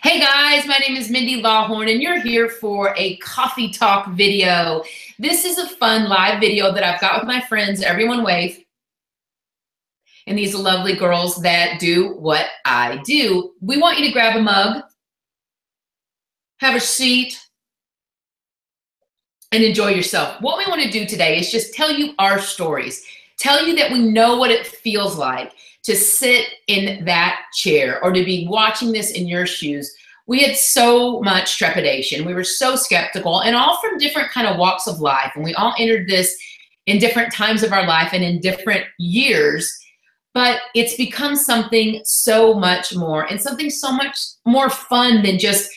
Hey guys, my name is Mindy Lawhorne and you're here for a coffee talk video. This is a fun live video that I've got with my friends, everyone wave, and these lovely girls that do what I do. We want you to grab a mug, have a seat, and enjoy yourself. What we want to do today is just tell you our stories, tell you that we know what it feels like to sit in that chair or to be watching this in your shoes. We had so much trepidation. We were so skeptical, and all from different kind of walks of life. And we all entered this in different times of our life and in different years. But it's become something so much more, and something so much more fun than just,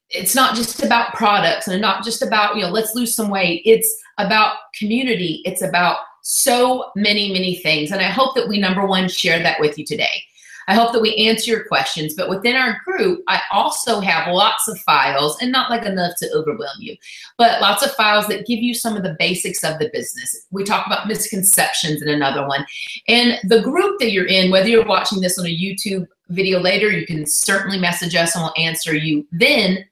it's not just about products and not just about, let's lose some weight. It's about community. It's about so many, many things. And I hope that we, number one, share that with you today. I hope that we answer your questions. But within our group, I also have lots of files, and not like enough to overwhelm you, but lots of files that give you some of the basics of the business. We talk about misconceptions in another one. And the group that you're in, whether you're watching this on a YouTube video later, you can certainly message us and we'll answer you then.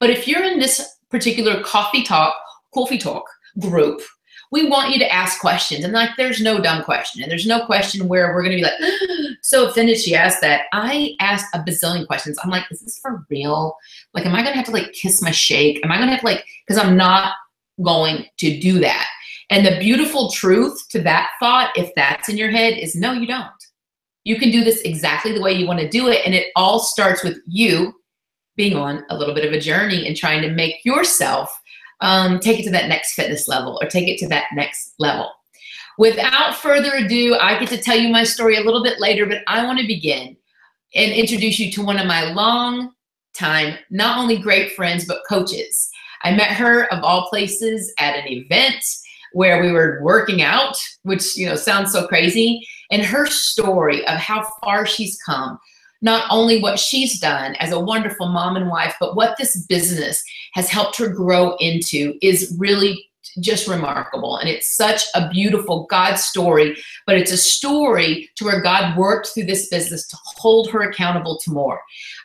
But if you're in this particular coffee talk group, we want you to ask questions. And like, there's no dumb question. And there's no question where we're going to be like, so offended she asked that. I asked a bazillion questions. I'm like, is this for real? Like, am I going to have to like kiss my shake? Am I going to have to like, because I'm not going to do that. And the beautiful truth to that thought, if that's in your head, is no, you don't. You can do this exactly the way you want to do it. And it all starts with you being on a little bit of a journey and trying to make yourself take it to that next fitness level or take it to that next level. Without further ado, I get to tell you my story a little bit later, but I want to begin and introduce you to one of my long time, not only great friends, but coaches. I met her, of all places, at an event where we were working out, which sounds so crazy, and her story of how far she's come. Not only what she's done as a wonderful mom and wife, but what this business has helped her grow into is really just remarkable. And it's such a beautiful God story, but it's a story to where God worked through this business to hold her accountable to more.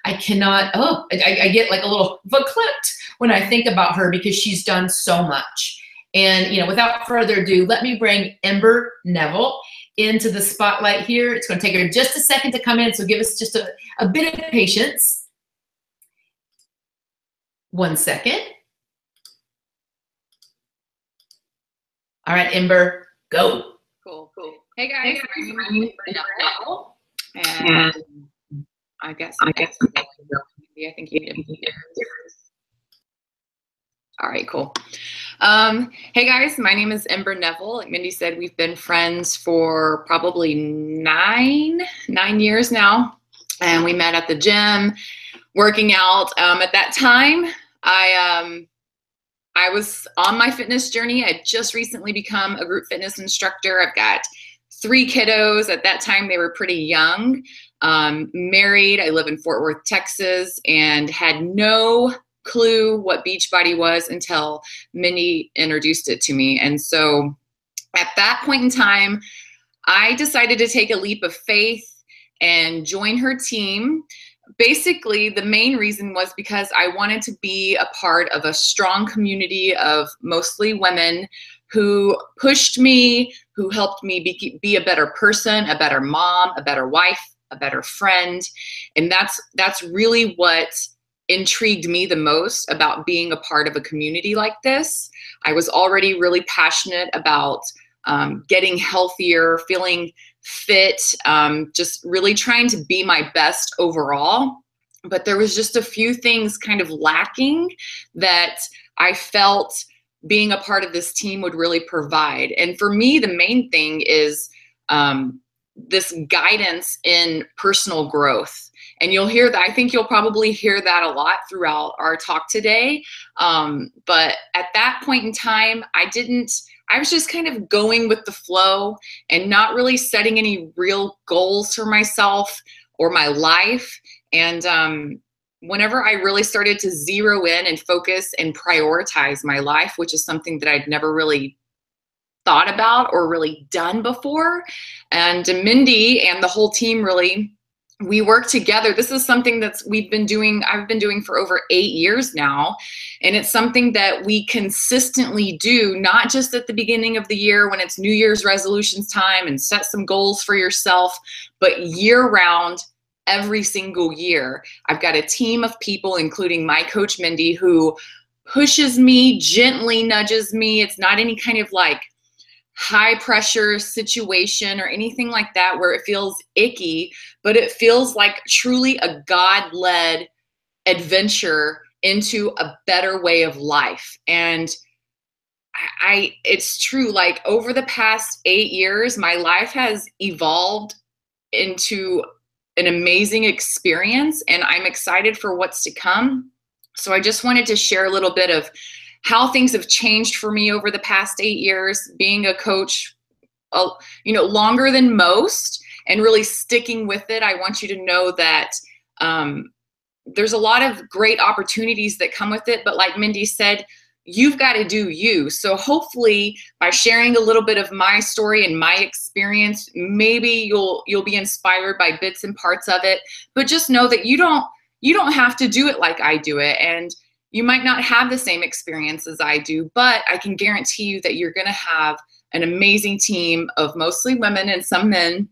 I cannot, I get like a little clipped when I think about her because she's done so much. And, without further ado, let me bring Ember Neville into the spotlight here. It's going to take her just a second to come in, so give us just a bit of patience. 1 second. All right, Ember, go. Cool. Hey guys, my name is Neville, and I think you need to. All right, cool. Hey guys, my name is Ember Neville. Like Mindy said, we've been friends for probably nine years now, and we met at the gym, working out. At that time, I was on my fitness journey. I just recently become a group fitness instructor. I've got 3 kiddos. At that time, they were pretty young. Married. I live in Fort Worth, Texas, and had no clue what Beachbody was until Mindy introduced it to me. And so at that point in time, I decided to take a leap of faith and join her team. Basically, the main reason was because I wanted to be a part of a strong community of mostly women who pushed me, who helped me be a better person, a better mom, a better wife, a better friend. And that's really what intrigued me the most about being a part of a community like this. I was already really passionate about getting healthier, feeling fit, just really trying to be my best overall. But there was just a few things kind of lacking that I felt being a part of this team would really provide. And for me, the main thing is this guidance in personal growth. And you'll hear that. I think you'll probably hear that a lot throughout our talk today. But at that point in time, I was just kind of going with the flow and not really setting any real goals for myself or my life. And whenever I really started to zero in and focus and prioritize my life, which is something that I'd never really thought about or really done before, and Mindy and the whole team really we work together. This is something I've been doing for over 8 years now. And it's something that we consistently do, not just at the beginning of the year when it's New Year's resolutions time and set some goals for yourself, but year round, every single year. I've got a team of people, including my coach, Mindy, who pushes me, gently nudges me. It's not any kind of like high pressure situation or anything like that where it feels icky, but it feels like truly a God-led adventure into a better way of life. And it's true, like over the past 8 years, my life has evolved into an amazing experience, and I'm excited for what's to come. So I just wanted to share a little bit of how things have changed for me over the past 8 years, being a coach, longer than most, and really sticking with it. I want you to know that there's a lot of great opportunities that come with it, but like Mindy said, you've got to do you. So hopefully by sharing a little bit of my story and my experience, maybe you'll be inspired by bits and parts of it, but just know that you don't have to do it like I do it. And you might not have the same experience as I do, but I can guarantee you that you're going to have an amazing team of mostly women and some men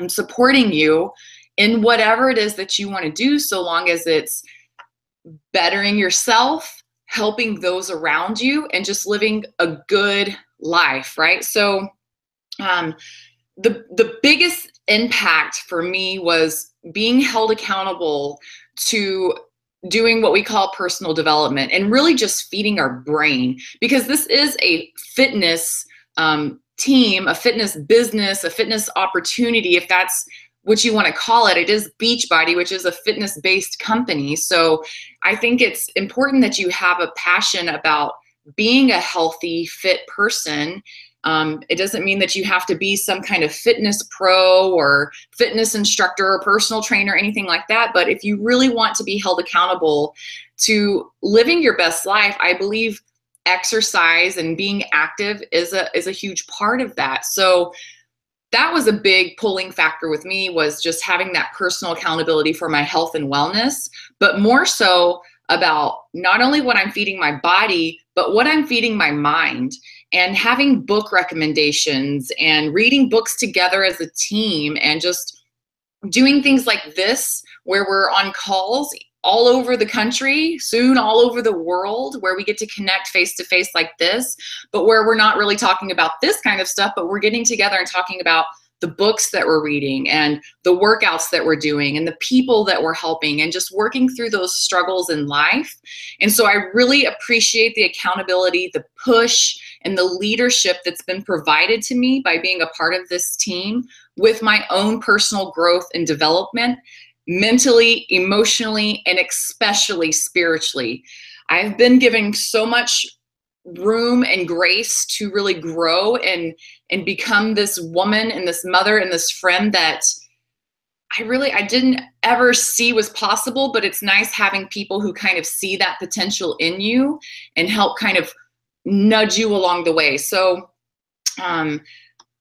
supporting you in whatever it is that you want to do, so long as it's bettering yourself, helping those around you, and just living a good life, right? So the biggest impact for me was being held accountable to doing what we call personal development and really just feeding our brain, because this is a fitness team, a fitness business, a fitness opportunity, if that's what you want to call it. It is Beachbody, which is a fitness-based company. So I think it's important that you have a passion about being a healthy, fit person. It doesn't mean that you have to be some kind of fitness pro or fitness instructor or personal trainer or anything like that. But if you really want to be held accountable to living your best life, I believe exercise and being active is a huge part of that. So that was a big pulling factor with me, was just having that personal accountability for my health and wellness, but more so about not only what I'm feeding my body, but what I'm feeding my mind, and having book recommendations and reading books together as a team, and just doing things like this where we're on calls all over the country, soon all over the world, where we get to connect face to face like this, but where we're not really talking about this kind of stuff, but we're getting together and talking about the books that we're reading and the workouts that we're doing and the people that we're helping, and just working through those struggles in life. And so I really appreciate the accountability, the push, and the leadership that's been provided to me by being a part of this team with my own personal growth and development, mentally, emotionally, and especially spiritually. I've been given so much room and grace to really grow and become this woman and this mother and this friend that I didn't ever see was possible. But it's nice having people who kind of see that potential in you and help kind of nudge you along the way. So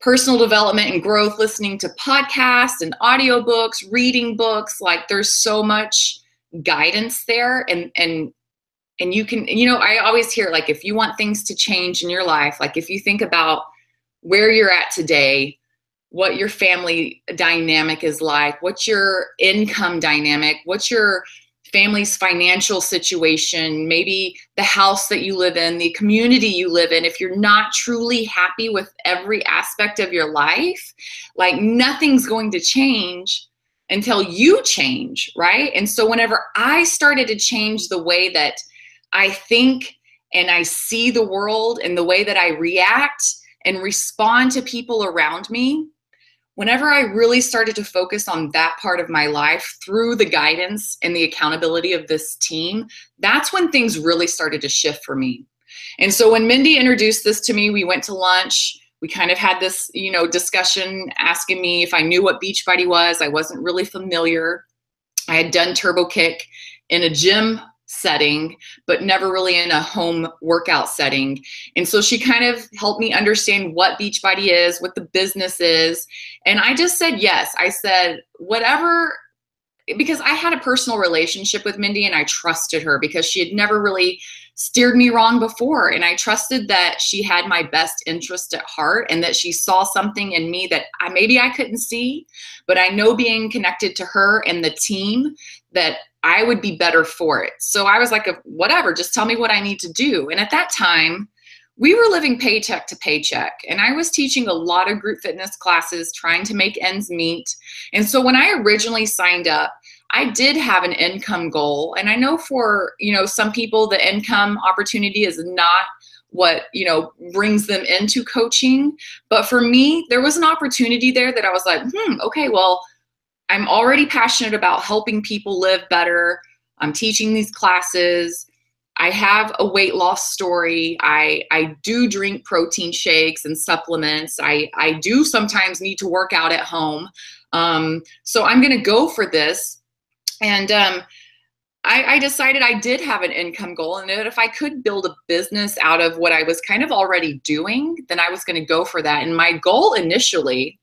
personal development and growth, listening to podcasts and audiobooks, reading books, like there's so much guidance there. And you can, I always hear, like, if you want things to change in your life, like if you think about where you're at today, what your family dynamic is like, what's your income dynamic, what's your family's financial situation, maybe the house that you live in, the community you live in, if you're not truly happy with every aspect of your life, like nothing's going to change until you change, right? And so whenever I started to change the way that I think and I see the world and the way that I react and respond to people around me, whenever I really started to focus on that part of my life through the guidance and the accountability of this team, that's when things really started to shift for me. And so when Mindy introduced this to me, we went to lunch. We kind of had this, discussion asking me if I knew what Beachbody was. I wasn't really familiar. I had done Turbo Kick in a gym setting, but never really in a home workout setting. And so she kind of helped me understand what Beachbody is, what the business is. And I just said yes. I said, whatever because I had a personal relationship with Mindy and I trusted her because she had never really steered me wrong before. And I trusted that she had my best interest at heart and that she saw something in me that maybe I couldn't see, but I know being connected to her and the team that I would be better for it. So I was like, whatever, just tell me what I need to do. And at that time, we were living paycheck to paycheck, and I was teaching a lot of group fitness classes, trying to make ends meet. And so when I originally signed up, I did have an income goal. And I know for, some people, the income opportunity is not what, brings them into coaching. But for me, there was an opportunity there that I was like, okay, well, I'm already passionate about helping people live better. I'm teaching these classes. I have a weight loss story. I do drink protein shakes and supplements. I do sometimes need to work out at home. So I'm going to go for this. And I decided I did have an income goal, and that if I could build a business out of what I was kind of already doing, then I was going to go for that. And my goal initially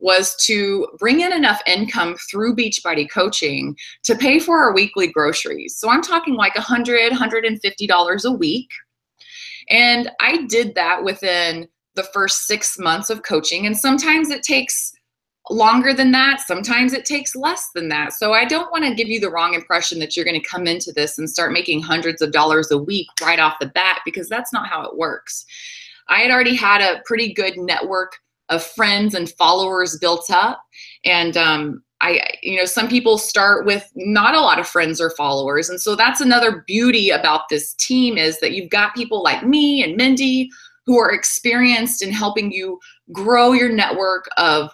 was to bring in enough income through Beachbody coaching to pay for our weekly groceries. So I'm talking like $100, $150 a week. And I did that within the first 6 months of coaching. And sometimes it takes longer than that. Sometimes it takes less than that. So I don't want to give you the wrong impression that you're going to come into this and start making hundreds of dollars a week right off the bat, because that's not how it works. I had already had a pretty good network of friends and followers built up. And some people start with not a lot of friends or followers. And so that's another beauty about this team, is that you've got people like me and Mindy who are experienced in helping you grow your network of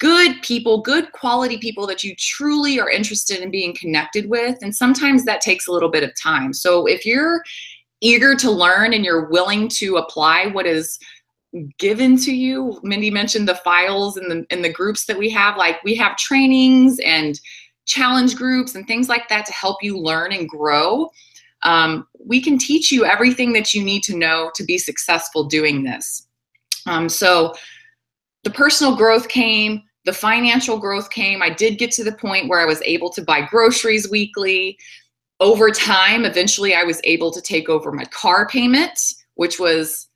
good people, good quality people that you truly are interested in being connected with. And sometimes that takes a little bit of time. So if you're eager to learn and you're willing to apply what is given to you, Mindy mentioned the files and the groups that we have. Like, we have trainings and challenge groups and things like that to help you learn and grow. We can teach you everything that you need to know to be successful doing this. So the personal growth came, the financial growth came. I did get to the point where I was able to buy groceries weekly. Over time, eventually I was able to take over my car payment, which was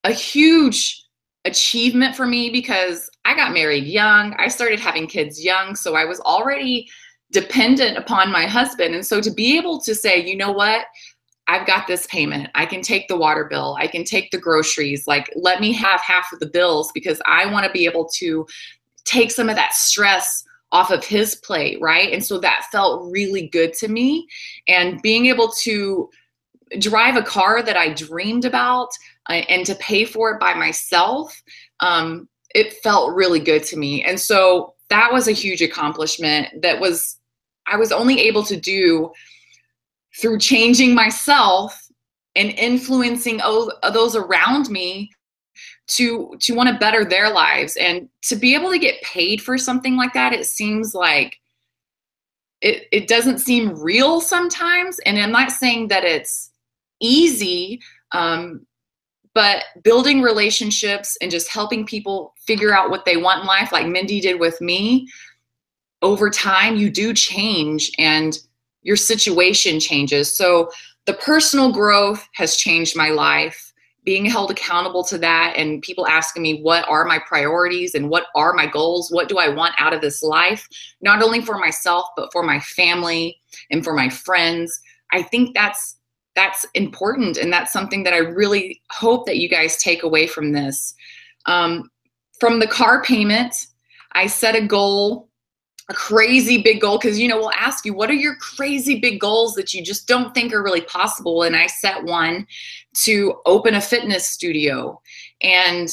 a huge achievement for me because I got married young. I started having kids young. So I was already dependent upon my husband. And so to be able to say, you know what, I've got this payment. I can take the water bill. I can take the groceries. Like, let me have half of the bills because I want to be able to take some of that stress off of his plate, right? And so that felt really good to me. And being able to drive a car that I dreamed about and to pay for it by myself, it felt really good to me. And so that was a huge accomplishment that I was only able to do through changing myself and influencing those around me to want to better their lives. And to be able to get paid for something like that, it seems like it doesn't seem real sometimes. And I'm not saying that it's easy, but building relationships and just helping people figure out what they want in life, like Mindy did with me, over time, you do change and your situation changes. So the personal growth has changed my life, being held accountable to that, and people asking me what are my priorities and what are my goals? What do I want out of this life? Not only for myself, but for my family and for my friends. I think that's important. And that's something that I really hope that you guys take away from this. From the car payment, I set a goal, a crazy big goal, because, we'll ask you, what are your crazy big goals that you just don't think are really possible? And I set one to open a fitness studio. And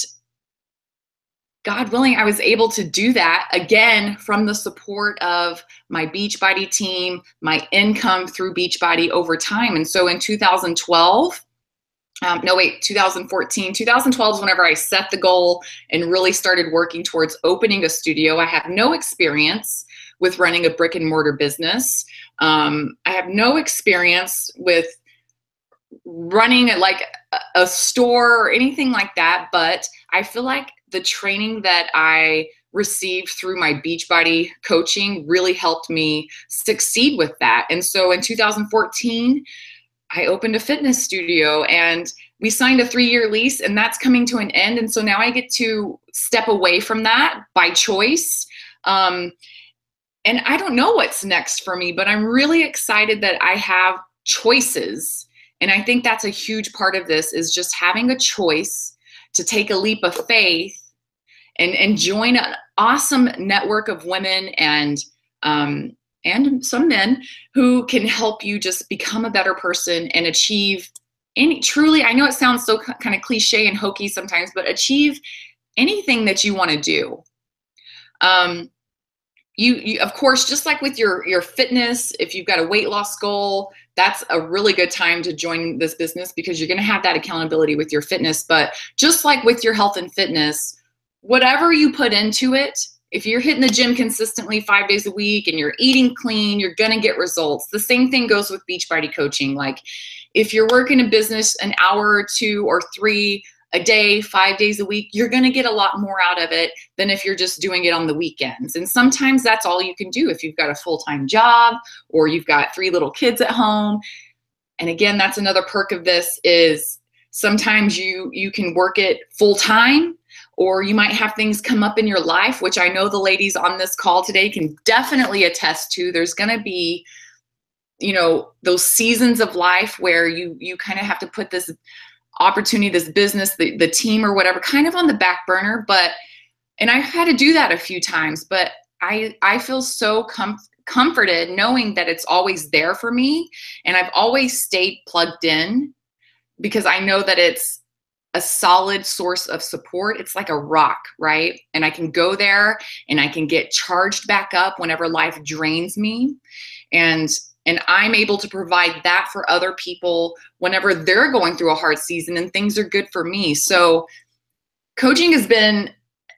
God willing, I was able to do that, again, from the support of my Beachbody team, my income through Beachbody over time. And so in 2014, 2012 is whenever I set the goal and really started working towards opening a studio. I have no experience with running a brick and mortar business. I have no experience with running like a store or anything like that, but I feel like the training that I received through my Beachbody coaching really helped me succeed with that. And so in 2014, I opened a fitness studio and we signed a 3-year lease, and that's coming to an end. And so now I get to step away from that by choice. And I don't know what's next for me, but I'm really excited that I have choices. And I think that's a huge part of this, is just having a choice to take a leap of faith and join an awesome network of women and some men who can help you just become a better person and achieve truly, I know it sounds so kind of cliche and hokey sometimes, but achieve anything that you want to do. You of course, just like with your fitness, if you've got a weight loss goal, that's a really good time to join this business, because you're going to have that accountability with your fitness. But just like with your health and fitness, whatever you put into it, if you're hitting the gym consistently 5 days a week and you're eating clean, you're going to get results. The same thing goes with Beachbody coaching. Like if you're working a business an hour or 2 or 3 a day, 5 days a week, you're going to get a lot more out of it than if you're just doing it on the weekends. And sometimes that's all you can do if you've got a full-time job or you've got 3 little kids at home. And again, that's another perk of this, is sometimes you can work it full-time, or you might have things come up in your life, which I know the ladies on this call today can definitely attest to. There's going to be, those seasons of life where you kind of have to put this opportunity, this business, the team or whatever, kind of on the back burner. And I've had to do that a few times, but I feel so comforted knowing that it's always there for me. And I've always stayed plugged in, because I know that it's a solid source of support. It's like a rock, right? And I can go there and I can get charged back up whenever life drains me. And I'm able to provide that for other people whenever they're going through a hard season and things are good for me. So coaching has been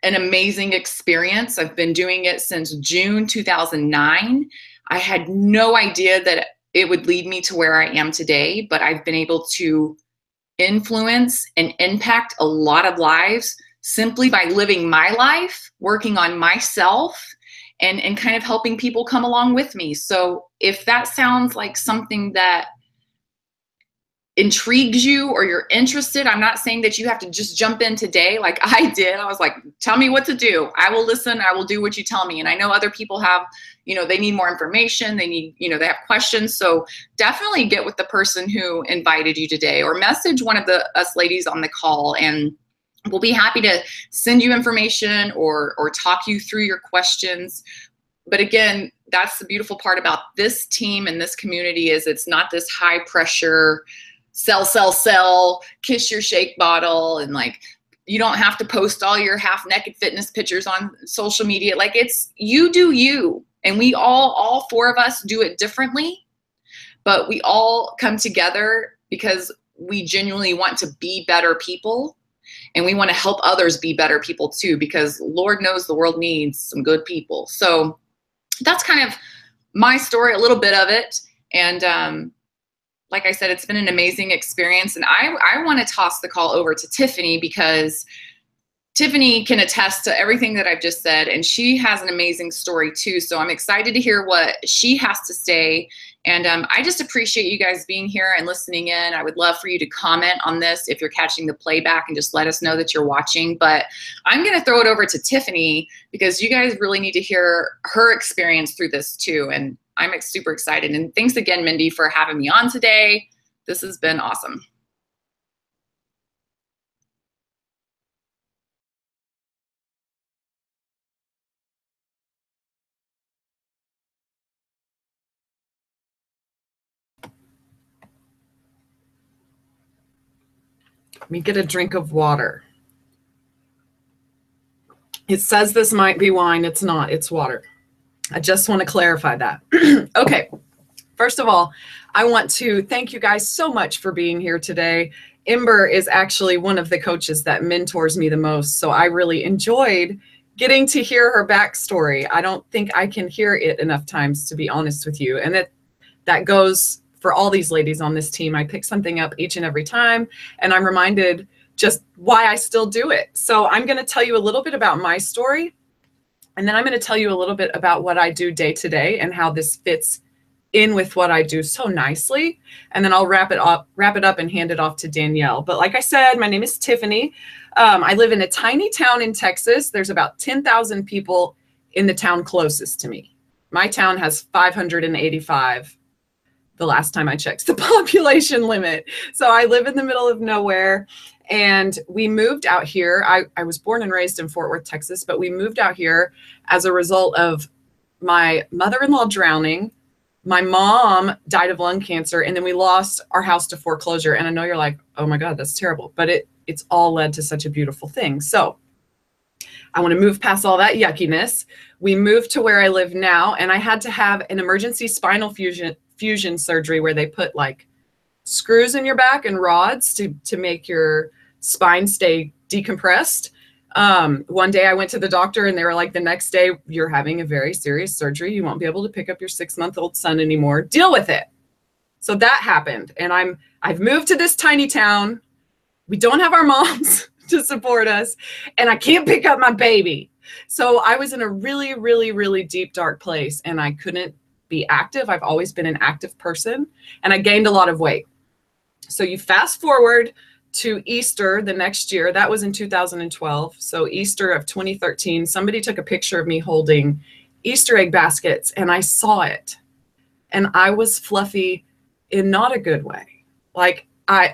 an amazing experience. I've been doing it since June 2009. I had no idea that it would lead me to where I am today, but I've been able to influence and impact a lot of lives simply by living my life, working on myself, and kind of helping people come along with me. So if that sounds like something that intrigues you or you're interested, I'm not saying that you have to just jump in today like I did. I was like, tell me what to do. I will listen. I will do what you tell me. And I know other people have, they need more information. They need, they have questions. So definitely get with the person who invited you today, or message one of us ladies on the call, and we'll be happy to send you information or talk you through your questions. But again, that's the beautiful part about this team and this community, is it's not this high pressure, sell, kiss your shake bottle. And like, you don't have to post all your half naked fitness pictures on social media. Like, it's, you do you. And we all 4 of us do it differently, but we all come together because we genuinely want to be better people. And we want to help others be better people too, because Lord knows the world needs some good people. So that's kind of my story, a little bit of it. And like I said, it's been an amazing experience. And I want to toss the call over to Tiffany, because Tiffany can attest to everything that I've just said, and she has an amazing story too. So I'm excited to hear what she has to say. And I just appreciate you guys being here and listening in. I would love for you to comment on this if you're catching the playback, and just let us know that you're watching. But I'm going to throw it over to Tiffany, because you guys really need to hear her experience through this too. And I'm super excited. And thanks again, Mindy, for having me on today. This has been awesome. Let me get a drink of water. It says this might be wine. It's not. It's water. I just want to clarify that. Okay. First of all, I want to thank you guys so much for being here today. Ember is actually one of the coaches that mentors me the most, so I really enjoyed getting to hear her backstory. I don't think I can hear it enough times, to be honest with you. And that goes for all these ladies on this team. I pick something up each and every time, and I'm reminded just why I still do it. So I'm going to tell you a little bit about my story. And then I'm going to tell you a little bit about what I do day to day and how this fits in with what I do so nicely. And then I'll wrap it up and hand it off to Danielle. But like I said, my name is Tiffany. I live in a tiny town in Texas. There's about 10,000 people in the town closest to me. My town has 585 the last time I checked the population limit. So I live in the middle of nowhere. And we moved out here. I was born and raised in Fort Worth, Texas, but we moved out here as a result of my mother-in-law drowning. My mom died of lung cancer, and then we lost our house to foreclosure. And I know you're like, oh my God, that's terrible. But it's all led to such a beautiful thing. So I want to move past all that yuckiness. We moved to where I live now, and I had to have an emergency spinal fusion surgery where they put like screws in your back and rods to make your spine stay decompressed. One day I went to the doctor and they were like, the next day, you're having a very serious surgery. You won't be able to pick up your 6-month-old son anymore. Deal with it. So that happened. And I've moved to this tiny town. We don't have our moms to support us, and I can't pick up my baby. So I was in a really, really, really deep, dark place, and I couldn't be active. I've always been an active person, and I gained a lot of weight. So you fast forward to Easter the next year. That was in 2012. So Easter of 2013, somebody took a picture of me holding Easter egg baskets, and I saw it. And I was fluffy in not a good way. Like I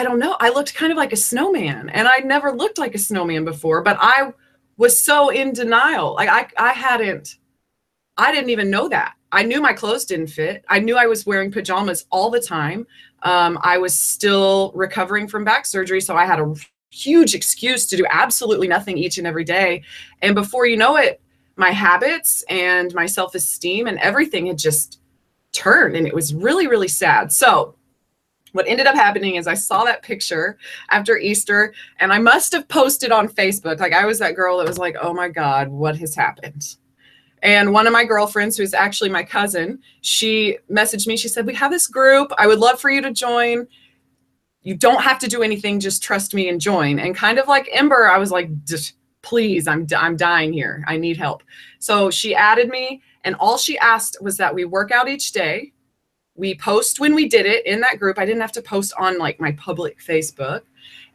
don't know. I looked kind of like a snowman, and I'd never looked like a snowman before, but I was so in denial. Like I didn't even know that. I knew my clothes didn't fit. I knew I was wearing pajamas all the time. I was still recovering from back surgery, so I had a huge excuse to do absolutely nothing each and every day. And before you know it, my habits and my self-esteem and everything had just turned, and it was really, really sad. So what ended up happening is I saw that picture after Easter, and I must have posted on Facebook. Like I was that girl that was like, oh my God, what has happened? And one of my girlfriends, who's actually my cousin, she messaged me. She said, we have this group. I would love for you to join. You don't have to do anything. Just trust me and join. And kind of like Ember, I was like, please, I'm dying here. I need help. So she added me, and all she asked was that we work out each day. We post when we did it in that group. I didn't have to post on like my public Facebook,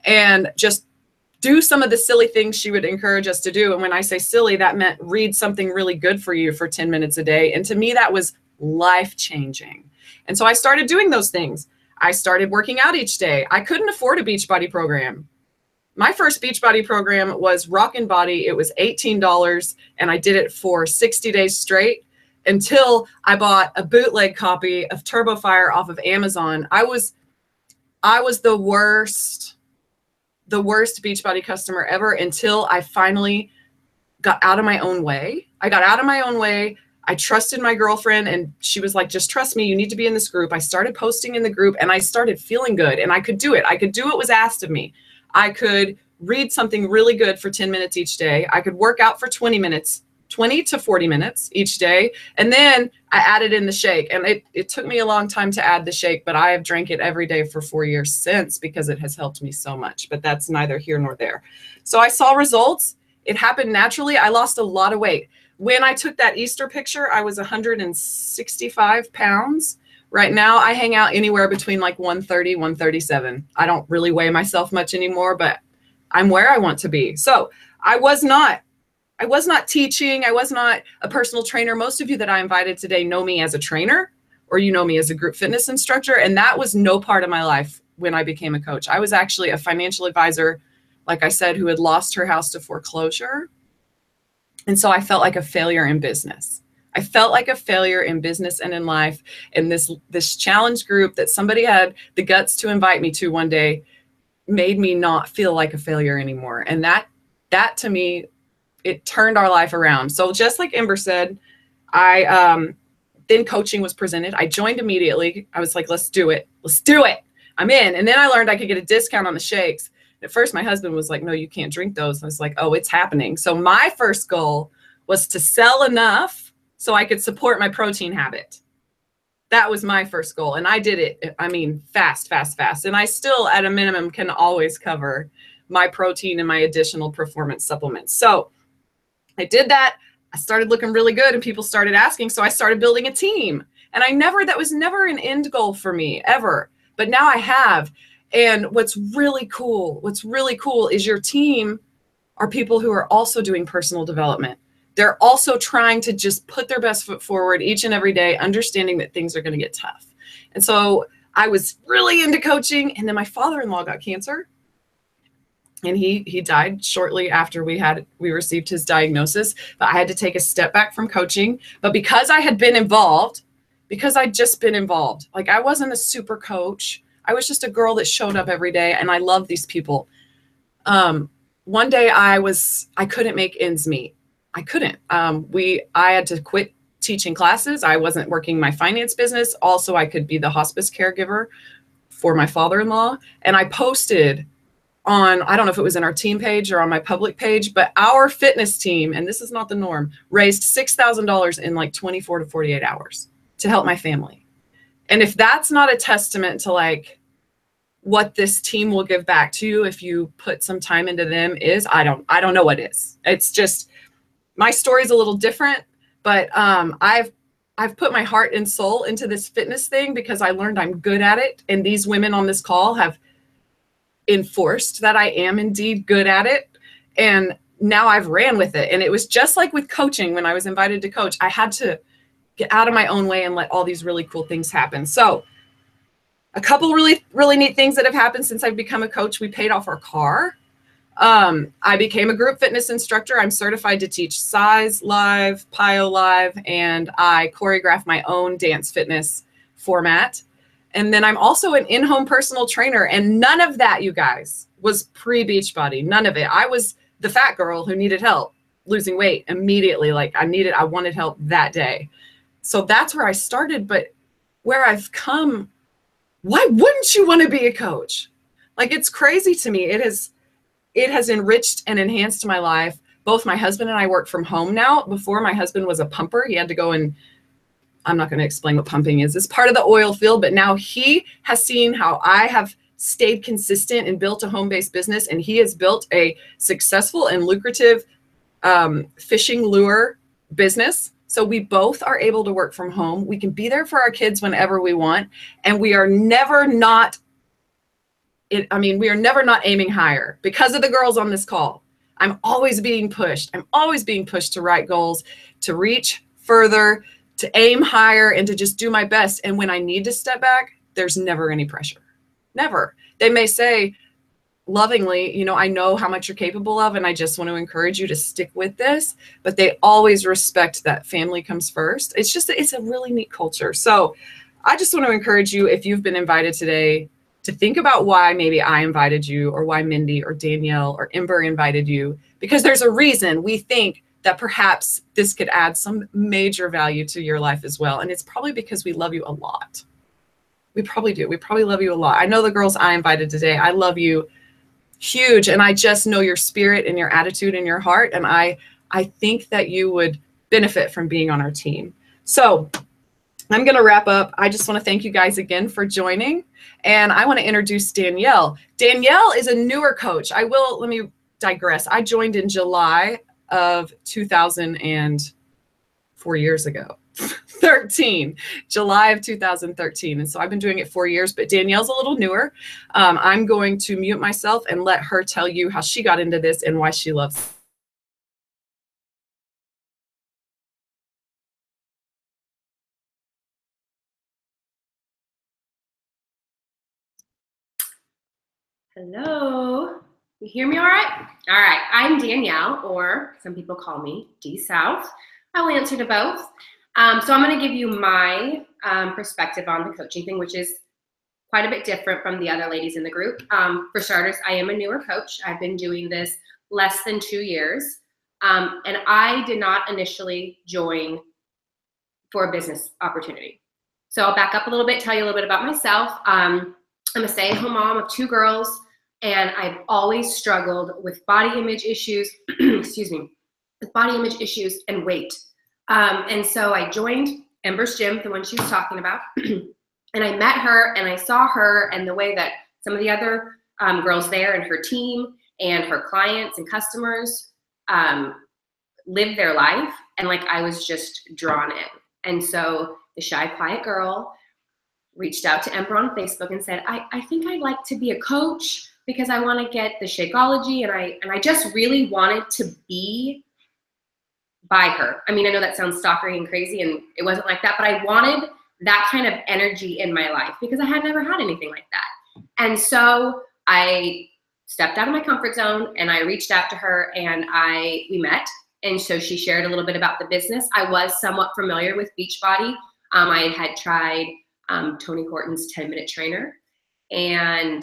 and just do some of the silly things she would encourage us to do. And when I say silly, that meant read something really good for you for 10 minutes a day. And to me, that was life-changing. And so I started doing those things. I started working out each day. I couldn't afford a Beachbody program. My first Beachbody program was Rockin' Body. It was $18, and I did it for 60 days straight until I bought a bootleg copy of Turbo Fire off of Amazon. I was the worst Beachbody customer ever until I finally got out of my own way. I got out of my own way. I trusted my girlfriend, and she was like, just trust me. You need to be in this group. I started posting in the group, and I started feeling good, and I could do it. I could do what was asked of me. I could read something really good for 10 minutes each day. I could work out for 20 to 40 minutes each day. And then I added in the shake, and it took me a long time to add the shake, but I have drank it every day for 4 years since because it has helped me so much, but that's neither here nor there. So I saw results. It happened naturally. I lost a lot of weight. When I took that Easter picture, I was 165 pounds. Right now, I hang out anywhere between like 130, 137. I don't really weigh myself much anymore, but I'm where I want to be. So I was not teaching. I was not a personal trainer. Most of you that I invited today know me as a trainer, or you know me as a group fitness instructor. And that was no part of my life when I became a coach. I was actually a financial advisor, like I said, who had lost her house to foreclosure. And so I felt like a failure in business. I felt like a failure in business and in life. And this challenge group that somebody had the guts to invite me to one day made me not feel like a failure anymore. And that to me, it turned our life around. So just like Ember said, then coaching was presented. I joined immediately. I was like, let's do it. Let's do it. I'm in. And then I learned I could get a discount on the shakes. At first, my husband was like, no, you can't drink those. I was like, oh, it's happening. So my first goal was to sell enough so I could support my protein habit. That was my first goal. And I did it, I mean, fast. And I still, at a minimum, can always cover my protein and my additional performance supplements. So I did that. I started looking really good and people started asking. So I started building a team. And that was never an end goal for me ever. But now I have. And what's really cool is your team are people who are also doing personal development. They're also trying to just put their best foot forward each and every day, understanding that things are going to get tough. And so I was really into coaching. And then my father-in-law got cancer. And he died shortly after we received his diagnosis. But I had to take a step back from coaching. But because I had been involved, because I'd just been involved, like I wasn't a super coach. I was just a girl that showed up every day, and I love these people. One day I couldn't make ends meet. I couldn't. I had to quit teaching classes. I wasn't working my finance business. Also, I could be the hospice caregiver for my father-in-law. And I posted on, I don't know if it was in our team page or on my public page, but our fitness team, and this is not the norm, raised $6,000 in like 24 to 48 hours to help my family. And if that's not a testament to like what this team will give back to you if you put some time into them is, I don't know what is. It's just, my story's a little different, but I've put my heart and soul into this fitness thing because I learned I'm good at it. And these women on this call have enforced that I am indeed good at it. And now I've ran with it. And it was just like with coaching. When I was invited to coach, I had to get out of my own way and let all these really cool things happen. So a couple really, really neat things that have happened since I've become a coach. We paid off our car. I became a group fitness instructor. I'm certified to teach Size Live, Pio Live, and I choreograph my own dance fitness format. And then I'm also an in-home personal trainer. And none of that, you guys, was pre-Beachbody. None of it. I was the fat girl who needed help losing weight immediately. Like I wanted help that day. So that's where I started. But where I've come, why wouldn't you want to be a coach? Like, it's crazy to me. It has enriched and enhanced my life. Both my husband and I work from home now. Before, my husband was a pumper. He had to go and, I'm not going to explain what pumping is. It's part of the oil field, but now he has seen how I have stayed consistent and built a home-based business, and he has built a successful and lucrative fishing lure business. So we both are able to work from home. We can be there for our kids whenever we want, and we are never not aiming higher because of the girls on this call. I'm always being pushed. I'm always being pushed to write goals, to reach further, to aim higher, and to just do my best. And when I need to step back, there's never any pressure. Never. They may say lovingly, I know how much you're capable of, and I just want to encourage you to stick with this. But they always respect that family comes first. It's a really neat culture. So I just want to encourage you, if you've been invited today, to think about why maybe I invited you, or why Mindy or Danielle or Ember invited you, because there's a reason we think that perhaps this could add some major value to your life as well. And it's probably because we love you a lot. We probably do. We probably love you a lot. I know the girls I invited today, I love you huge. And I just know your spirit and your attitude and your heart. And I think that you would benefit from being on our team. So I'm going to wrap up. I just want to thank you guys again for joining. And I want to introduce Danielle. Danielle is a newer coach. Let me digress. I joined in July of 2004 years ago. 13, July of 2013. And so I've been doing it 4 years, but Danielle's a little newer. I'm going to mute myself and let her tell you how she got into this and why she loves it. Hello, you hear me all right? All right, I'm Danielle, or some people call me D South. I will answer to both. So I'm going to give you my perspective on the coaching thing, which is quite a bit different from the other ladies in the group. For starters, I am a newer coach. I've been doing this less than 2 years, and I did not initially join for a business opportunity. So I'll back up a little bit, tell you a little bit about myself. I'm a stay-at-home mom of 2 girls, and I've always struggled with body image issues, with body image issues and weight. And so I joined Ember's gym, the one she was talking about, and I met her and I saw her and the way that some of the other girls there and her team and her clients and customers live their life, and like I was just drawn in. And so the shy, quiet girl reached out to Ember on Facebook and said, I think I'd like to be a coach because I want to get the Shakeology, and I just really wanted to be by her. I mean, I know that sounds stalkery and crazy, and it wasn't like that, but I wanted that kind of energy in my life because I had never had anything like that. And so I stepped out of my comfort zone and I reached out to her, and we met. And so she shared a little bit about the business. I was somewhat familiar with Beachbody. I had tried Tony Horton's 10-minute trainer, and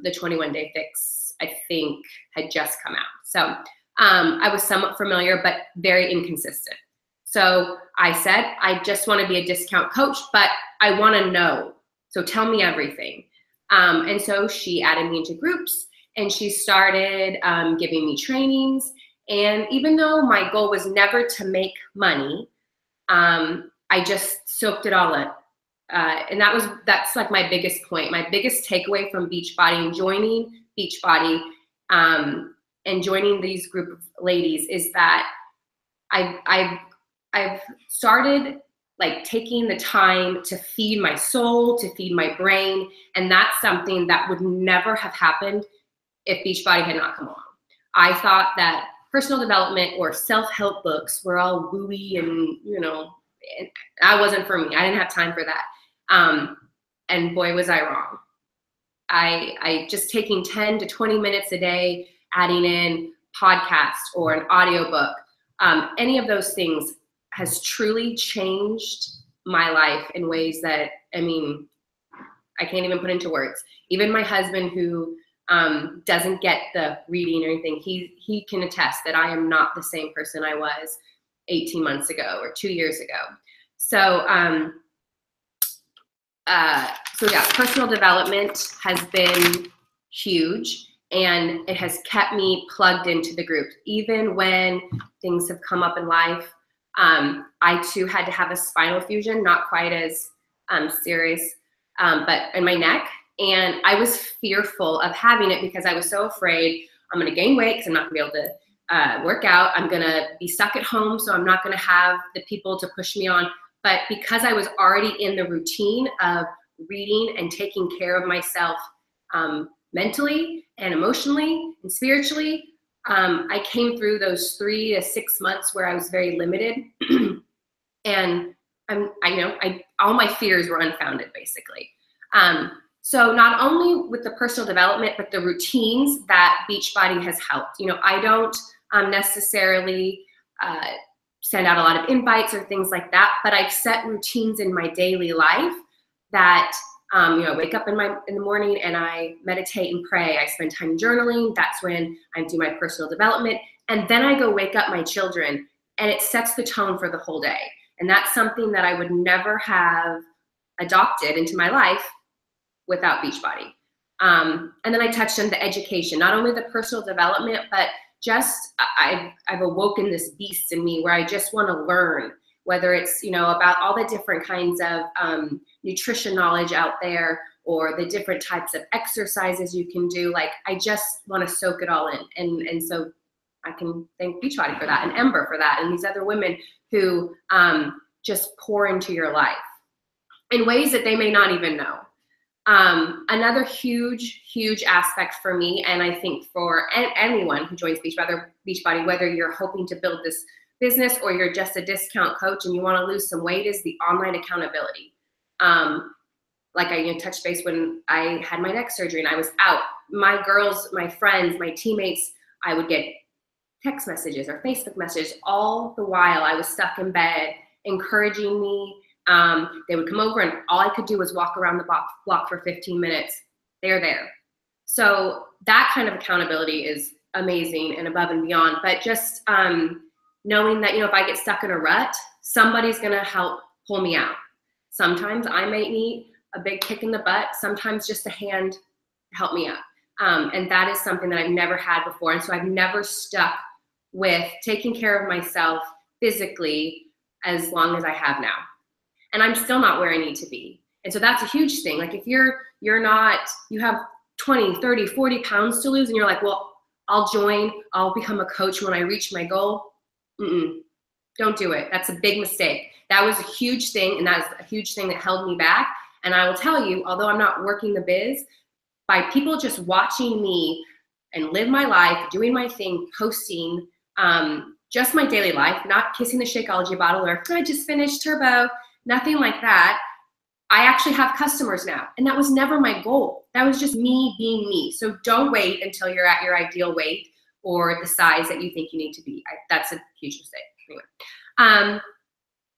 the 21-day fix, I think, had just come out. So I was somewhat familiar, but very inconsistent. So I said, I just want to be a discount coach, but I want to know. So tell me everything. And so she added me into groups, and she started giving me trainings. And even though my goal was never to make money, I just soaked it all in. And that's like my biggest point. My biggest takeaway from Beachbody and joining Beachbody and joining these group of ladies is that I've started like taking the time to feed my soul, to feed my brain. And that's something that would never have happened if Beachbody had not come along. I thought that personal development or self-help books were all wooey and, that wasn't for me. I didn't have time for that. And boy, was I wrong. I just taking 10 to 20 minutes a day, adding in podcast or an audiobook, any of those things has truly changed my life in ways that, I mean, I can't even put into words. Even my husband, who doesn't get the reading or anything, he can attest that I am not the same person I was 18 months ago or 2 years ago. So, yeah, personal development has been huge, and it has kept me plugged into the group. Even when things have come up in life, I too had to have a spinal fusion, not quite as serious, but in my neck. And I was fearful of having it because I was so afraid I'm going to gain weight because I'm not going to be able to work out. I'm going to be stuck at home, so I'm not going to have the people to push me on. But because I was already in the routine of reading and taking care of myself mentally and emotionally and spiritually, I came through those 3 to 6 months where I was very limited. And all my fears were unfounded, basically. So not only with the personal development, but the routines that Beachbody has helped. I don't necessarily send out a lot of invites or things like that, but I've set routines in my daily life that, I wake up in the morning and I meditate and pray. I spend time journaling. That's when I do my personal development. And then I go wake up my children, and it sets the tone for the whole day. And that's something that I would never have adopted into my life without Beachbody. And then I touched on the education, not only the personal development, but just I've awoken this beast in me where I just want to learn, whether it's, about all the different kinds of nutrition knowledge out there, or the different types of exercises you can do. Like, I just want to soak it all in. And so I can thank Beachbody for that, and Ember for that, and these other women who just pour into your life in ways that they may not even know. Another huge, huge aspect for me, and I think for anyone who joins Beachbody, whether you're hoping to build this business or you're just a discount coach and you want to lose some weight, is the online accountability. Like I touched base when I had my neck surgery and I was out. My girls, my friends, my teammates, I would get text messages or Facebook messages all the while I was stuck in bed, encouraging me. They would come over and all I could do was walk around the block for 15 minutes. They're there. So that kind of accountability is amazing and above and beyond. But just knowing that, if I get stuck in a rut, somebody's going to help pull me out. Sometimes I may need a big kick in the butt, sometimes just a hand to help me up. And that is something that I've never had before. And so I've never stuck with taking care of myself physically as long as I have now. And I'm still not where I need to be. And so that's a huge thing. Like if you're not, you have 20, 30, 40 pounds to lose and you're like, well, I'll become a coach when I reach my goal. Don't do it. That's a big mistake. That was a huge thing, and that is a huge thing that held me back. And I will tell you, although I'm not working the biz, by people just watching me and live my life, doing my thing, posting, just my daily life, not kissing the Shakeology bottle or I just finished turbo, nothing like that. I actually have customers now, and that was never my goal. That was just me being me. So don't wait until you're at your ideal weight or the size that you think you need to be. That's a huge mistake. Anyway,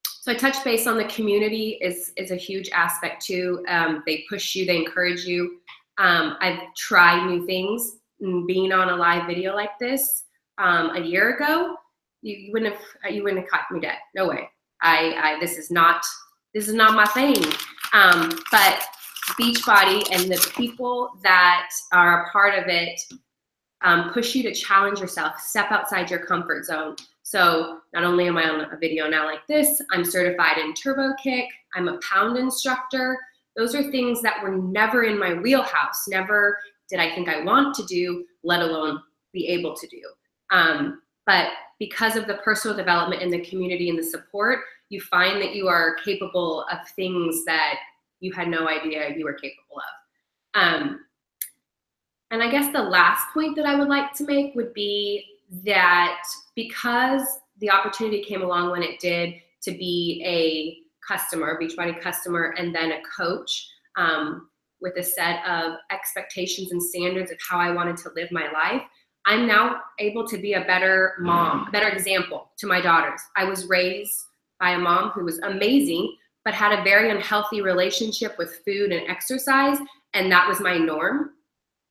so I touched base on the community is a huge aspect too. They push you, they encourage you. I've tried new things. Being on a live video like this a year ago, you wouldn't have caught me dead. No way. This is not my thing. But Beachbody and the people that are a part of it push you to challenge yourself, step outside your comfort zone. So not only am I on a video now like this, I'm certified in Turbo Kick. I'm a pound instructor. Those are things that were never in my wheelhouse. Never did I think I want to do, let alone be able to do. But because of the personal development and the community and the support, you find that you are capable of things that you had no idea you were capable of. And I guess the last point that I would like to make would be that because the opportunity came along when it did to be a customer, Beachbody customer, and then a coach with a set of expectations and standards of how I wanted to live my life, I'm now able to be a better mom, a better example to my daughters. I was raised by a mom who was amazing, but had a very unhealthy relationship with food and exercise, and that was my norm.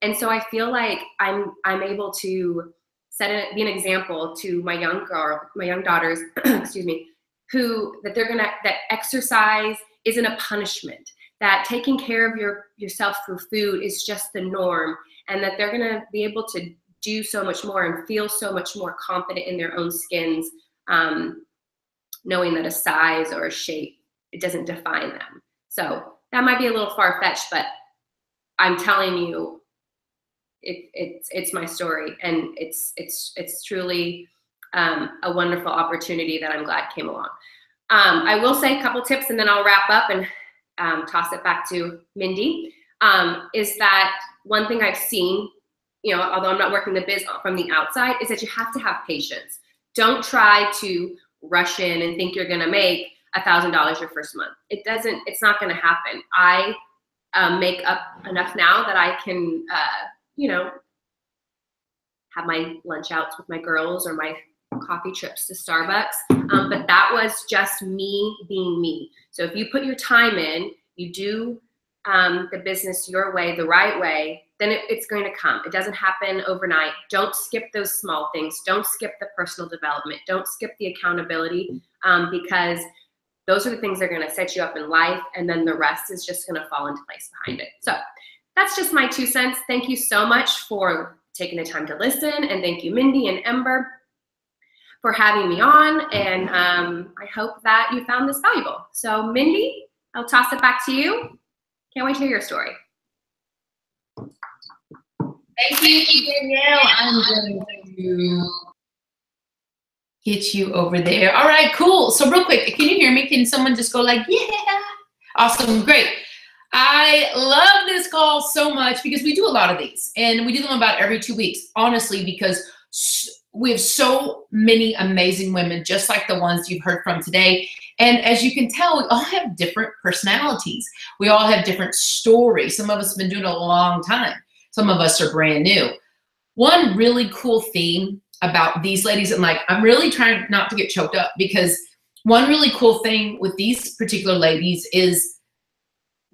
And so I feel like I'm able to be an example to my young daughters, excuse me, that exercise isn't a punishment, that taking care of yourself through food is just the norm, and that they're gonna be able to do so much more and feel so much more confident in their own skins, knowing that a size or a shape, it doesn't define them. So that might be a little far-fetched, but I'm telling you, it's my story, and it's truly a wonderful opportunity that I'm glad came along. I will say a couple tips, and then I'll wrap up and toss it back to Mindy. Is that one thing I've seen, although I'm not working the biz from the outside, is that you have to have patience. Don't try to rush in and think you're going to make $1,000 your first month. It's not going to happen. I make up enough now that I can, have my lunch outs with my girls or my coffee trips to Starbucks. But that was just me being me. So if you put your time in, you do the business your way, the right way, then it's going to come. It doesn't happen overnight. Don't skip those small things. Don't skip the personal development. Don't skip the accountability, because those are the things that are going to set you up in life, and then the rest is just going to fall into place behind it. So that's just my 2 cents. Thank you so much for taking the time to listen, and thank you, Mindy and Ember, for having me on, and I hope that you found this valuable. So Mindy, I'll toss it back to you. Can't wait to hear your story. Thank you, Danielle. I'm going to get you over there. All right, cool. So real quick, can you hear me? Can someone just go like, yeah? Awesome, great. I love this call so much because we do a lot of these, and we do them about every 2 weeks, honestly, because we have so many amazing women, just like the ones you've heard from today. And as you can tell, we all have different personalities. We all have different stories. Some of us have been doing it a long time. Some of us are brand new. One really cool theme about these ladies, and I'm really trying not to get choked up, because one really cool thing with these particular ladies is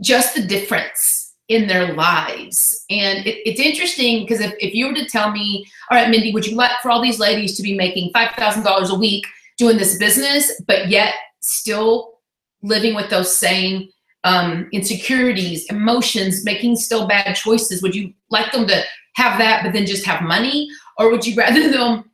just the difference in their lives. And it's interesting, because if you were to tell me, all right, Mindy, would you like for all these ladies to be making $5,000 a week doing this business, but yet still living with those same insecurities, emotions, making still bad choices? Would you like them to have that, but then just have money? Or would you rather them,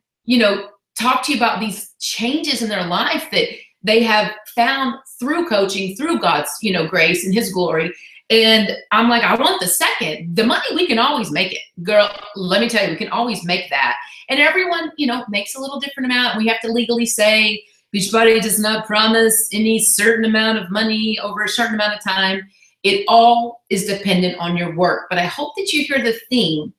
talk to you about these changes in their life that they have found through coaching, through God's, grace and His glory? And I'm like, I want the second. The money, we can always make it. Girl, let me tell you, we can always make that. And everyone, you know, makes a little different amount. We have to legally say Beachbody does not promise any certain amount of money over a certain amount of time. It all is dependent on your work. But I hope that you hear the theme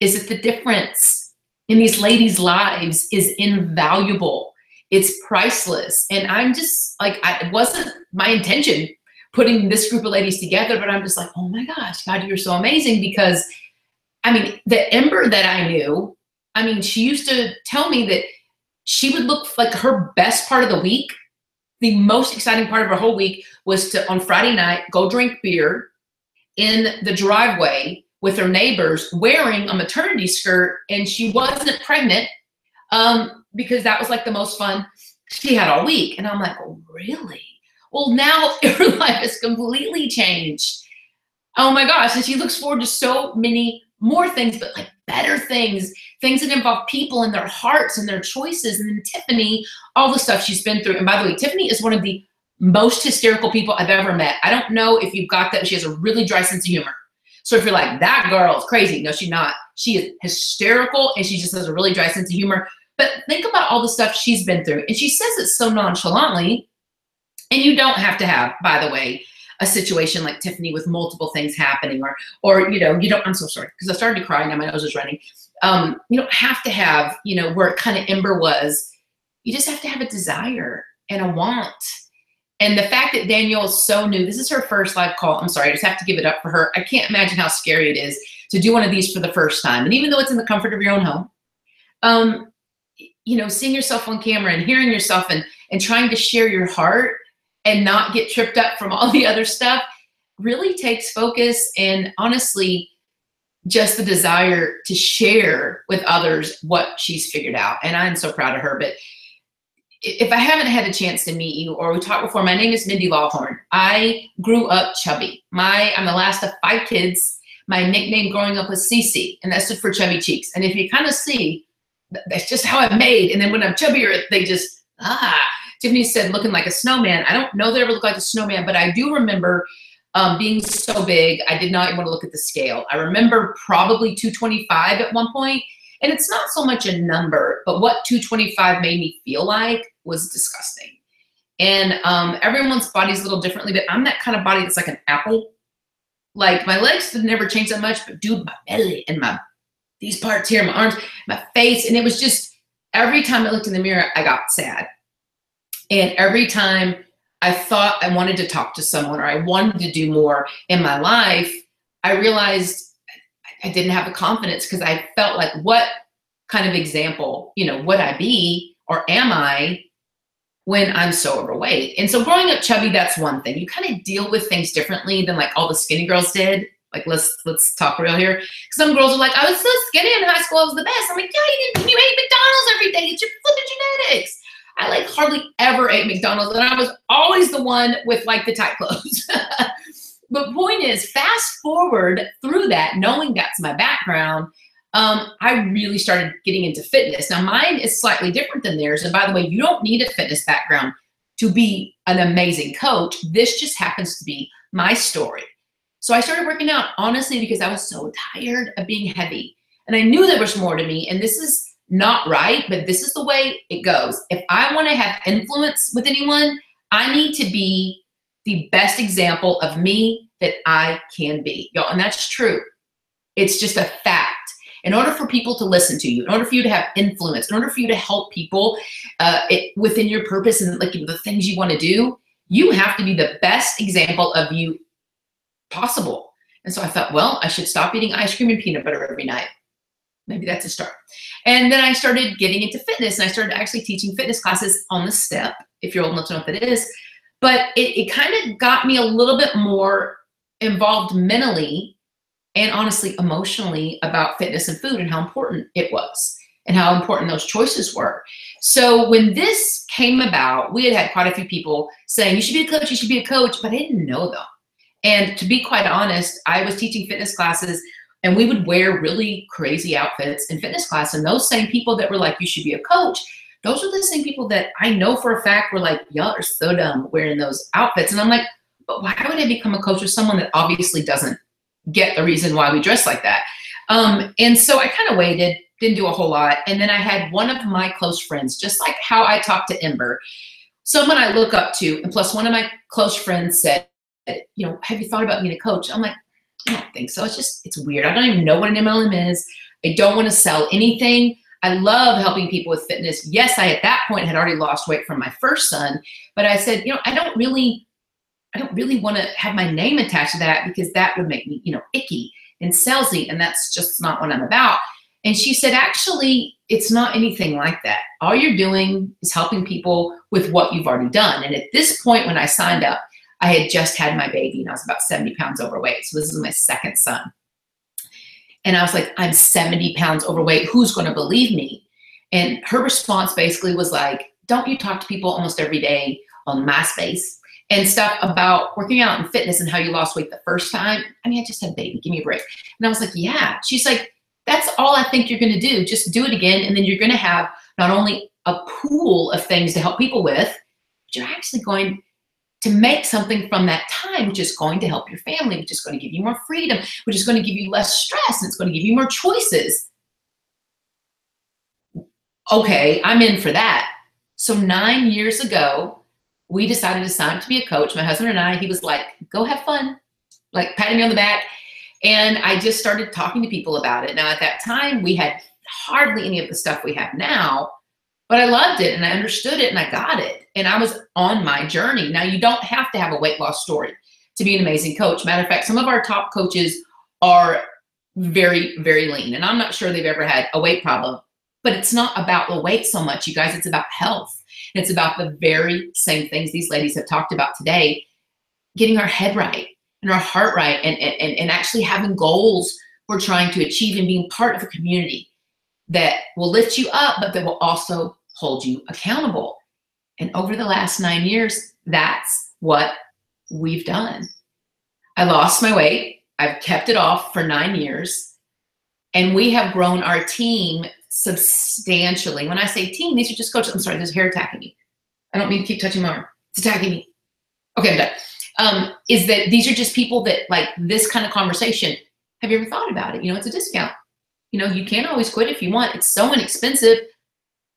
is that the difference in these ladies' lives is invaluable. It's priceless. And I'm just like, it wasn't my intention putting this group of ladies together, but I'm just like, oh my gosh, God, you're so amazing. Because I mean, the Ember that I knew, I mean, she used to tell me that she would look like her best part of the week. The most exciting part of her whole week was to, on Friday night, go drink beer in the driveway with her neighbors wearing a maternity skirt. And she wasn't pregnant because that was like the most fun she had all week. And I'm like, oh, really? Well, now her life has completely changed. Oh my gosh. And she looks forward to so many more things, but like better things that involve people and their hearts and their choices. And then Tiffany, all the stuff she's been through. And by the way, Tiffany is one of the most hysterical people I've ever met. I don't know if you've got that. She has a really dry sense of humor. So if you're like, that girl is crazy. No, she's not. She is hysterical and she just has a really dry sense of humor. But think about all the stuff she's been through. And she says it so nonchalantly. And you don't have to have, by the way, a situation like Tiffany with multiple things happening, or you know, you don't, I'm so sorry, because I started to cry, now my nose is running. You don't have to have, you know, where it kind of Ember was. You just have to have a desire and a want. And the fact that Danielle is so new, this is her first live call. I'm sorry, I just have to give it up for her. I can't imagine how scary it is to do one of these for the first time. And even though it's in the comfort of your own home, you know, seeing yourself on camera and hearing yourself and trying to share your heart and not get tripped up from all the other stuff really takes focus and honestly, just the desire to share with others what she's figured out. And I'm so proud of her. But if I haven't had a chance to meet you or we talked before, my name is Mindy Lawhorne. I grew up chubby. I'm the last of 5 kids. My nickname growing up was Cece, and that stood for chubby cheeks. And if you kind of see, that's just how I'm made. And then when I'm chubbier, they just, Tiffany said looking like a snowman. I don't know that I ever looked like a snowman, but I do remember being so big, I did not even want to look at the scale. I remember probably 225 at one point, and it's not so much a number, but what 225 made me feel like was disgusting. And everyone's body's a little differently, but I'm that kind of body that's like an apple. Like my legs have never changed that much, but dude, my belly and these parts here, my arms, my face, and it was just, every time I looked in the mirror, I got sad. And every time I thought I wanted to talk to someone or I wanted to do more in my life, I realized I didn't have the confidence because I felt like, what kind of example, you know, would I be or am I when I'm so overweight? And so growing up chubby, that's one thing. You kind of deal with things differently than like all the skinny girls did. Like, let's talk real here. Some girls are like, I was so skinny in high school, I was the best. I'm like, yeah, you ate McDonald's every day. It's your flipping genetics. I like hardly ever ate McDonald's, and I was always the one with like the tight clothes. But point is, fast forward through that, knowing that's my background, I really started getting into fitness. Now mine is slightly different than theirs. And by the way, you don't need a fitness background to be an amazing coach. This just happens to be my story. So I started working out honestly because I was so tired of being heavy. And I knew there was more to me. And this is not right, but this is the way it goes. If I want to have influence with anyone, I need to be the best example of me that I can be. Y'all, and that's true. It's just a fact. In order for people to listen to you, in order for you to have influence, in order for you to help people within your purpose and like the things you want to do, you have to be the best example of you possible. And so I thought, well, I should stop eating ice cream and peanut butter every night. Maybe that's a start. And then I started getting into fitness, and I started actually teaching fitness classes on the step, if you're old enough to know what that is. But it kind of got me a little bit more involved mentally and honestly emotionally about fitness and food and how important it was and how important those choices were. So when this came about, we had quite a few people saying, you should be a coach, you should be a coach, but I didn't know them. And to be quite honest, I was teaching fitness classes and we would wear really crazy outfits in fitness class. And those same people that were like, you should be a coach, those are the same people that I know for a fact were like, y'all are so dumb wearing those outfits. And I'm like, but why would I become a coach with someone that obviously doesn't get the reason why we dress like that? And so I kind of waited. didn't do a whole lot. And then I had one of my close friends, just like how I talked to Ember, someone I look up to, and plus one of my close friends said, you know, have you thought about being a coach? I'm like, I don't think so. It's weird. I don't even know what an MLM is. I don't want to sell anything. I love helping people with fitness. Yes, I at that point had already lost weight from my first son, but I said, you know, I don't really want to have my name attached to that because that would make me, you know, icky and salesy, and that's just not what I'm about. And she said, actually, it's not anything like that. All you're doing is helping people with what you've already done. And at this point, when I signed up, I had just had my baby and I was about 70 pounds overweight. So this is my second son. And I was like, I'm 70 pounds overweight. Who's going to believe me? And her response basically was like, don't you talk to people almost every day on MySpace and stuff about working out and fitness and how you lost weight the first time? I mean, I just had a baby. Give me a break. And I was like, yeah. She's like, that's all I think you're going to do. Just do it again. And then you're going to have not only a pool of things to help people with, but you're actually going to make something from that time, which is going to help your family, which is going to give you more freedom, which is going to give you less stress, and it's going to give you more choices. Okay, I'm in for that. So 9 years ago, we decided to sign up to be a coach. My husband and I, he was like, go have fun, like patting me on the back. And I just started talking to people about it. Now, at that time, we had hardly any of the stuff we have now, but I loved it and I understood it and I got it. And I was on my journey. Now, you don't have to have a weight loss story to be an amazing coach. Matter of fact, some of our top coaches are very, very lean. And I'm not sure they've ever had a weight problem. But it's not about the weight so much, you guys. It's about health. And it's about the very same things these ladies have talked about today, getting our head right and our heart right, and actually having goals we're trying to achieve and being part of a community that will lift you up, but that will also hold you accountable. And over the last 9 years, that's what we've done. I lost my weight. I've kept it off for 9 years. And we have grown our team substantially. When I say team, these are just coaches. I'm sorry, there's hair attacking me. I don't mean to keep touching my arm. It's attacking me. Okay, I'm done. Is that these are just people that like this kind of conversation. Have you ever thought about it? You know, it's a discount. You know, you can't always quit if you want. It's so inexpensive.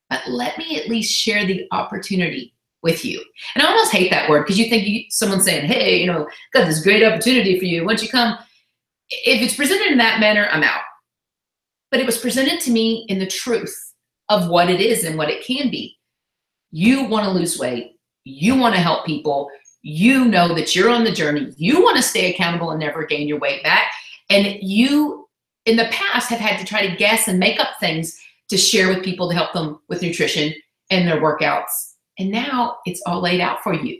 But let me at least share the opportunity with you. And I almost hate that word because you think someone's saying, hey, you know, got this great opportunity for you. Once you come, if it's presented in that manner, I'm out. But it was presented to me in the truth of what it is and what it can be. You want to lose weight. You want to help people. You know that you're on the journey. You want to stay accountable and never gain your weight back. And you, in the past, have had to try to guess and make up things to share with people to help them with nutrition and their workouts. And now it's all laid out for you.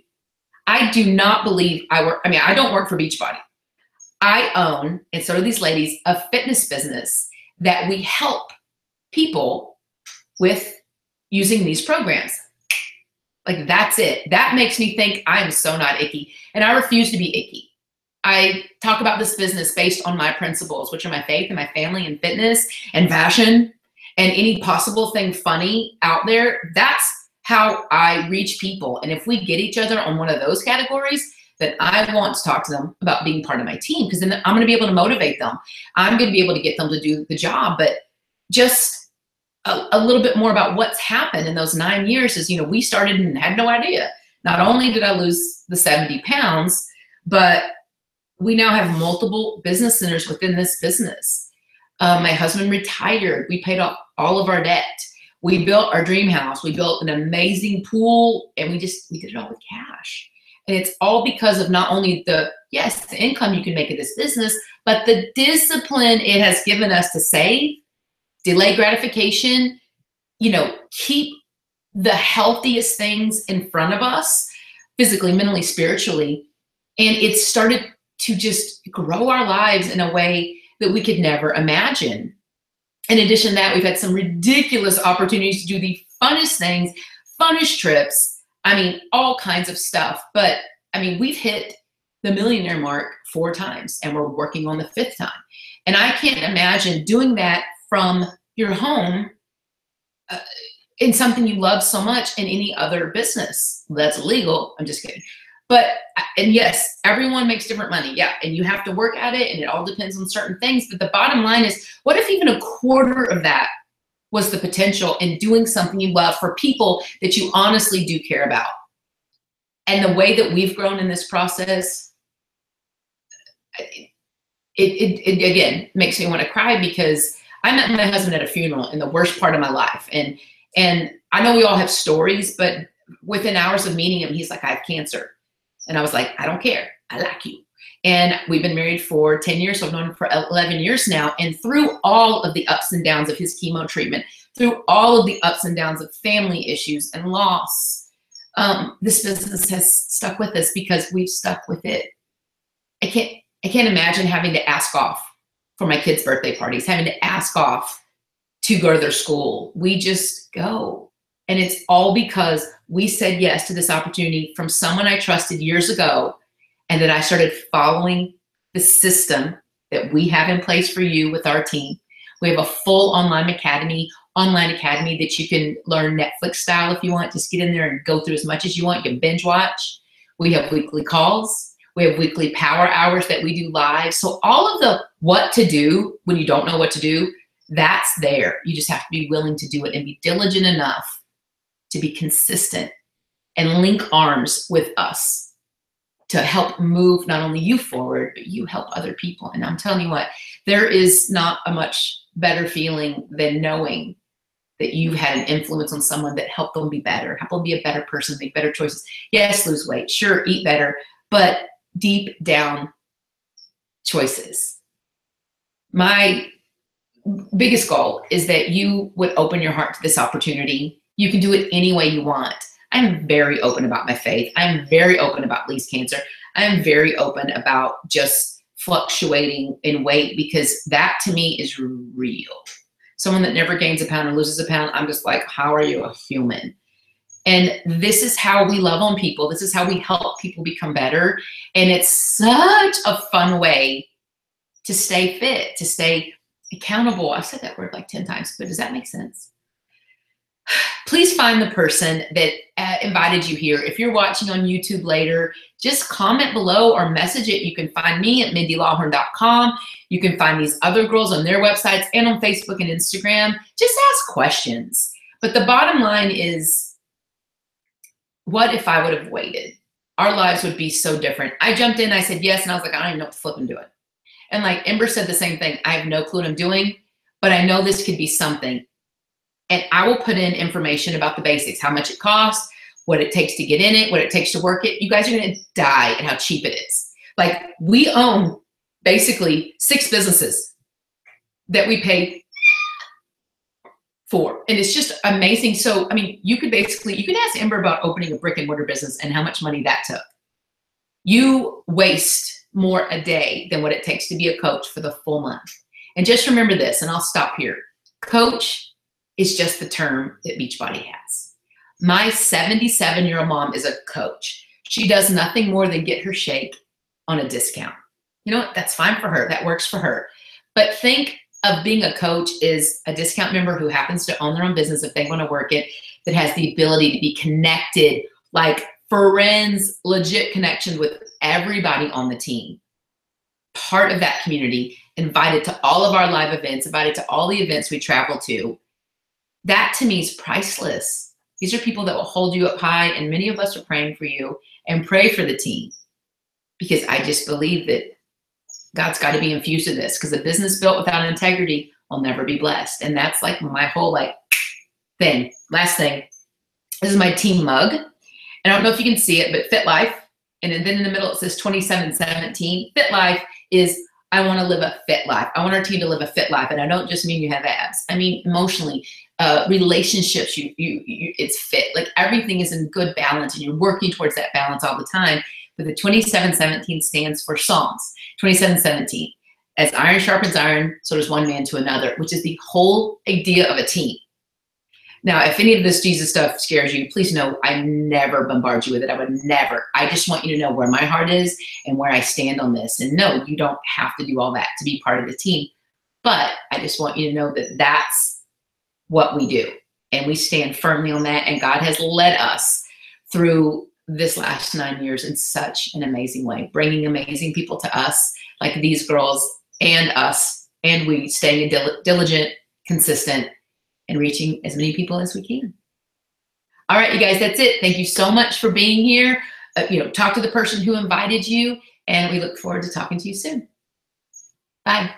I do not believe I don't work for Beachbody. I own, and so do these ladies, a fitness business that we help people with using these programs. Like, that's it. That makes me think I'm so not icky. And I refuse to be icky. I talk about this business based on my principles, which are my faith and my family and fitness and fashion and any possible thing funny out there. That's how I reach people. And if we get each other on one of those categories, then I want to talk to them about being part of my team, because then I'm going to be able to motivate them. I'm going to be able to get them to do the job. But just a little bit more about what's happened in those 9 years is, you know, we started and had no idea. Not only did I lose the 70 pounds, but we now have multiple business centers within this business. My husband retired. We paid off all of our debt. We built our dream house. We built an amazing pool, and we did it all with cash. And it's all because of not only the income you can make in this business, but the discipline it has given us to save, delay gratification, you know, keep the healthiest things in front of us, physically, mentally, spiritually. And it started to just grow our lives in a way that we could never imagine. In addition to that, we've had some ridiculous opportunities to do the funnest things, funnest trips. I mean, all kinds of stuff. But I mean, we've hit the millionaire mark 4 times, and we're working on the 5th time. And I can't imagine doing that from your home in something you love so much in any other business. That's illegal. I'm just kidding. But, and yes, everyone makes different money. Yeah. And you have to work at it, and it all depends on certain things. But the bottom line is, what if even a quarter of that was the potential in doing something you love for people that you honestly do care about. And the way that we've grown in this process, it again makes me want to cry, because I met my husband at a funeral in the worst part of my life. And I know we all have stories, but within hours of meeting him, he's like, I have cancer. And I was like, I don't care. I like you. And we've been married for 10 years. So I've known him for 11 years now. And through all of the ups and downs of his chemo treatment, through all of the ups and downs of family issues and loss, this business has stuck with us because we've stuck with it. I can't imagine having to ask off for my kids' birthday parties, having to ask off to go to their school. We just go. And it's all because we said yes to this opportunity from someone I trusted years ago. And then I started following the system that we have in place for you with our team. We have a full online academy that you can learn Netflix style if you want. Just get in there and go through as much as you want. You can binge watch. We have weekly calls. We have weekly power hours that we do live. So all of the what to do when you don't know what to do, that's there. You just have to be willing to do it and be diligent enough to be consistent and link arms with us to help move not only you forward, but you help other people. And I'm telling you what, there is not a much better feeling than knowing that you've had an influence on someone that helped them be better, help them be a better person, make better choices. Yes, lose weight, sure, eat better, but deep down choices. My biggest goal is that you would open your heart to this opportunity. You can do it any way you want. I'm very open about my faith. I'm very open about Lee's cancer. I'm very open about just fluctuating in weight, because that to me is real. Someone that never gains a pound or loses a pound, I'm just like, how are you a human? And this is how we love on people. This is how we help people become better. And it's such a fun way to stay fit, to stay accountable. I've said that word like 10 times, but does that make sense? Please find the person that invited you here. If you're watching on YouTube later, just comment below or message it. You can find me at mindylawhorne.com. You can find these other girls on their websites and on Facebook and Instagram. Just ask questions. But the bottom line is, what if I would have waited? Our lives would be so different. I jumped in, I said yes, and I was like, I don't even know what the flip I'm doing. And like Ember said the same thing. I have no clue what I'm doing, but I know this could be something. And I will put in information about the basics, how much it costs, what it takes to get in it, what it takes to work it. You guys are going to die at how cheap it is. Like, we own basically 6 businesses that we pay for. And it's just amazing. So, I mean, you could ask Ember about opening a brick and mortar business and how much money that took. You waste more a day than what it takes to be a coach for the full month. And just remember this, and I'll stop here. Coach is just the term that Beachbody has. My 77-year-old mom is a coach. She does nothing more than get her shake on a discount. You know what? That's fine for her. That works for her. But think of being a coach is a discount member who happens to own their own business if they want to work it, that has the ability to be connected, like friends, legit connections with everybody on the team. Part of that community, invited to all of our live events, invited to all the events we travel to. That to me is priceless. These are people that will hold you up high, and many of us are praying for you and pray for the team, because I just believe that God's got to be infused in this, because a business built without integrity will never be blessed. And that's like my whole thing. Last thing, this is my team mug. And I don't know if you can see it, but Fit Life, and then in the middle it says 2717. Fit Life is, I want to live a fit life. I want our team to live a fit life. And I don't just mean you have abs. I mean emotionally, relationships, it's fit. Like, everything is in good balance, and you're working towards that balance all the time. But the 2717 stands for Psalms 2717. As iron sharpens iron, so does one man to another, which is the whole idea of a team. Now, if any of this Jesus stuff scares you, please know I never bombard you with it. I would never. I just want you to know where my heart is and where I stand on this. And no, you don't have to do all that to be part of the team. But I just want you to know that that's what we do. And we stand firmly on that. And God has led us through this last 9 years in such an amazing way, bringing amazing people to us, like these girls and us. And we staying diligent, consistent, and reaching as many people as we can. All right, you guys, that's it. Thank you so much for being here. Talk to the person who invited you, and we look forward to talking to you soon. Bye.